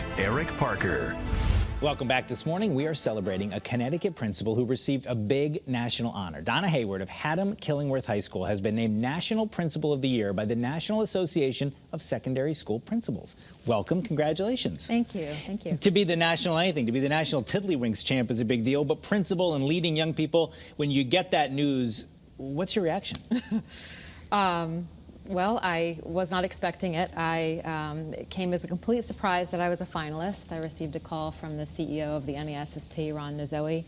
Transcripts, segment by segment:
with Eric Parker. Welcome back this morning. We are celebrating a Connecticut principal who received a big national honor. Donna Hayward of Haddam-Killingworth High School has been named National Principal of the Year by the National Association of Secondary School Principals. Welcome. Congratulations. Thank you. Thank you. To be the national anything, to be the national Tiddlywinks champ is a big deal, but principal and leading young people, when you get that news, what's your reaction? Well, I was not expecting it. It came as a complete surprise that I was a finalist. I received a call from the CEO of the NASSP, Ron Nozowi,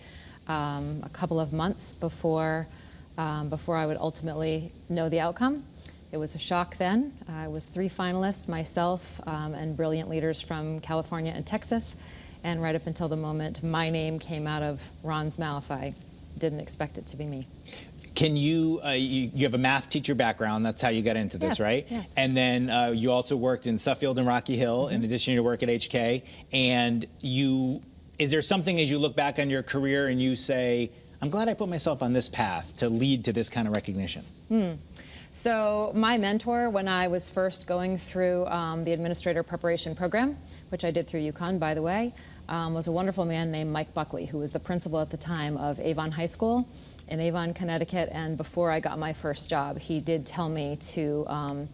a couple of months before I would ultimately know the outcome. It was a shock then. I was 3 finalists, myself and brilliant leaders from California and Texas. And right up until the moment my name came out of Ron's mouth, I didn't expect it to be me. Can you have a math teacher background, that's how you got into this, yes, right? Yes. And then you also worked in Suffield and Rocky Hill, in addition to your work at HK. And is there something as you look back on your career and you say, I'm glad I put myself on this path to lead to this kind of recognition? So my mentor, when I was first going through the administrator preparation program, which I did through UConn, by the way, was a wonderful man named Mike Buckley, who was the principal at the time of Avon High School in Avon, Connecticut. And before I got my first job, he did tell me to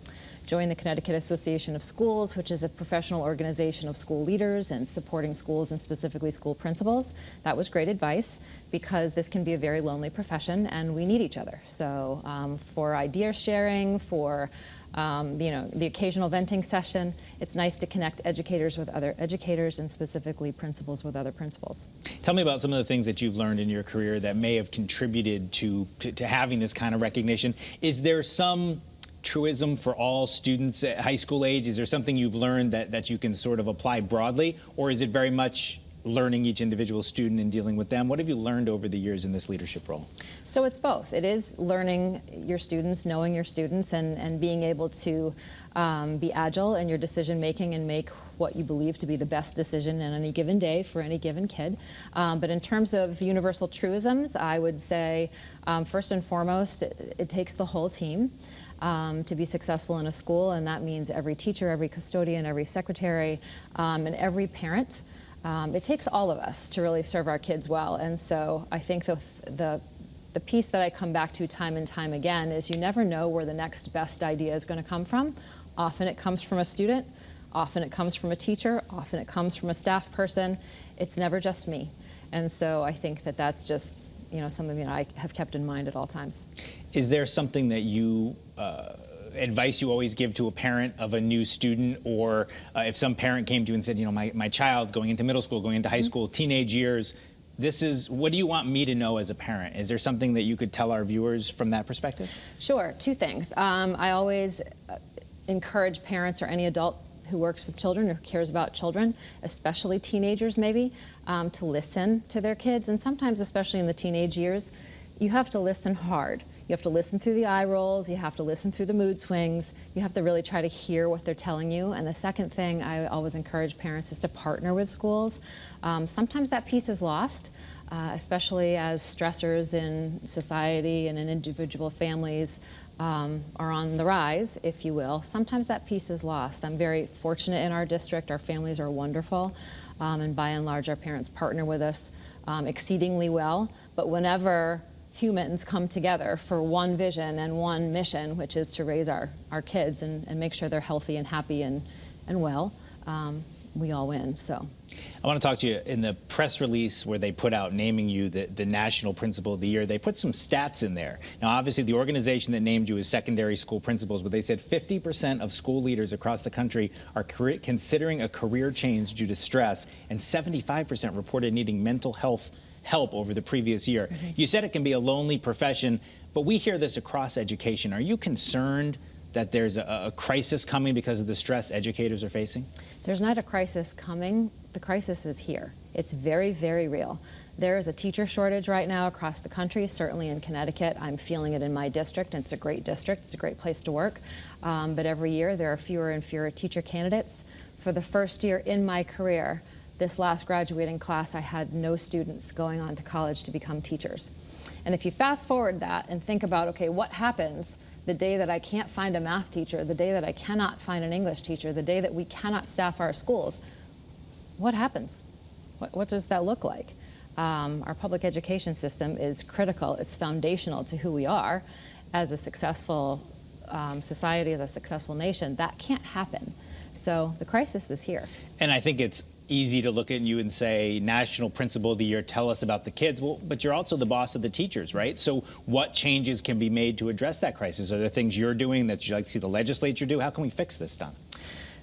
join the Connecticut Association of Schools, which is a professional organization of school leaders and supporting schools and specifically school principals. That was great advice because this can be a very lonely profession and we need each other. So for idea sharing, for the occasional venting session, it's nice to connect educators with other educators and specifically principals with other principals. Tell me about some of the things that you've learned in your career that may have contributed to having this kind of recognition. Is there some truism for all students at high school age? Is there something you've learned that you can sort of apply broadly, or is it very much learning each individual student and dealing with them? What have you learned over the years in this leadership role? So it's both. It is learning your students, knowing your students, and being able to be agile in your decision making and make what you believe to be the best decision in any given day for any given kid. But in terms of universal truisms, I would say first and foremost, it takes the whole team to be successful in a school, and that means every teacher, every custodian, every secretary, and every parent. It takes all of us to really serve our kids well, and so I think the piece that I come back to time and time again is you never know where the next best idea is going to come from. Often it comes from a student, often it comes from a teacher, often it comes from a staff person. It's never just me, and so I think that that's just something that I have kept in mind at all times. Is there something that you advice you always give to a parent of a new student, or if some parent came to you and said, my child going into middle school, going into high school, teenage years, what do you want me to know as a parent? Is there something that you could tell our viewers from that perspective? Sure, 2 things. I always encourage parents or any adult who works with children or cares about children, especially teenagers maybe, to listen to their kids. And sometimes, especially in the teenage years, you have to listen hard. You have to listen through the eye rolls, you have to listen through the mood swings, you have to really try to hear what they're telling you. And the second thing I always encourage parents is to partner with schools. Sometimes that piece is lost, especially as stressors in society and in individual families are on the rise, if you will. Sometimes that piece is lost. I'm very fortunate in our district. Our families are wonderful, and by and large our parents partner with us exceedingly well. But whenever humans come together for one vision and one mission, which is to raise our kids and make sure they're healthy and happy and well, we all win. So I want to talk to you. In the press release where they put out naming you the National Principal of the Year, they put some stats in there. Now, obviously, the organization that named you is secondary school principals, but they said 50% of school leaders across the country are considering a career change due to stress, and 75% reported needing mental health help over the previous year. You said it can be a lonely profession, but we hear this across education. Are you concerned that there's a crisis coming because of the stress educators are facing? There's not a crisis coming. The crisis is here. It's very, very real. There is a teacher shortage right now across the country, certainly in Connecticut. I'm feeling it in my district, and it's a great district. It's a great place to work. But every year there are fewer and fewer teacher candidates. For the first year in my career, this last graduating class, I had no students going on to college to become teachers. And if you fast forward that and think about, okay, what happens the day that I can't find a math teacher, the day that I cannot find an English teacher, the day that we cannot staff our schools, what happens? What does that look like? Our public education system is critical, it's foundational to who we are as a successful society, as a successful nation. That can't happen. So the crisis is here. And I think it's easy to look at you and say, National Principal of the Year, tell us about the kids. Well, but you're also the boss of the teachers, right? So what changes can be made to address that crisis? Are there things you're doing that you'd like to see the legislature do? How can we fix this, Donna?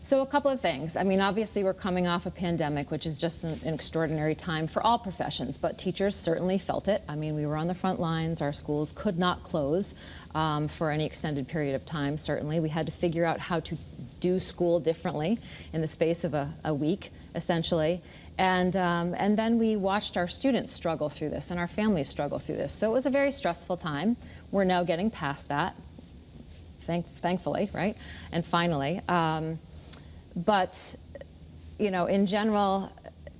So a couple of things. I mean, obviously we're coming off a pandemic, which is just an extraordinary time for all professions, but teachers certainly felt it. I mean, we were on the front lines. Our schools could not close for any extended period of time, certainly. We had to figure out how to do school differently in the space of a week, essentially. And then we watched our students struggle through this and our families struggle through this. So it was a very stressful time. We're now getting past that, thankfully, right? And finally. But, you know, in general,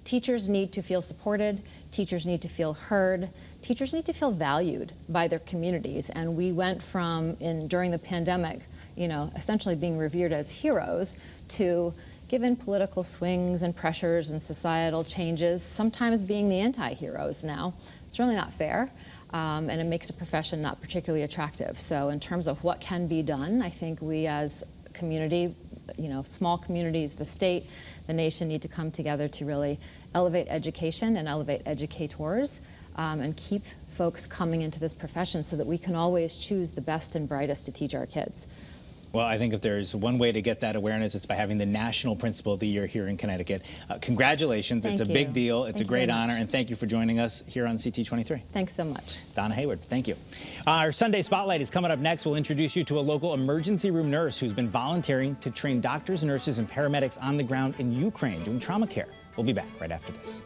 teachers need to feel supported, teachers need to feel heard, teachers need to feel valued by their communities. And we went from, during the pandemic, you know, essentially being revered as heroes to, given political swings and pressures and societal changes, sometimes being the anti-heroes now. It's really not fair, and it makes a profession not particularly attractive. So in terms of what can be done, I think we as a community, you know, small communities, the state, the nation need to come together to really elevate education and elevate educators and keep folks coming into this profession so that we can always choose the best and brightest to teach our kids. Well, I think if there's one way to get that awareness, it's by having the National Principal of the Year here in Connecticut. Congratulations. Thank it's a you. big deal. It's Thank a great you very honor. much. And thank you for joining us here on CT23. Thanks so much. Donna Hayward, thank you. Our Sunday Spotlight is coming up next. We'll introduce you to a local emergency room nurse who's been volunteering to train doctors, nurses, and paramedics on the ground in Ukraine doing trauma care. We'll be back right after this.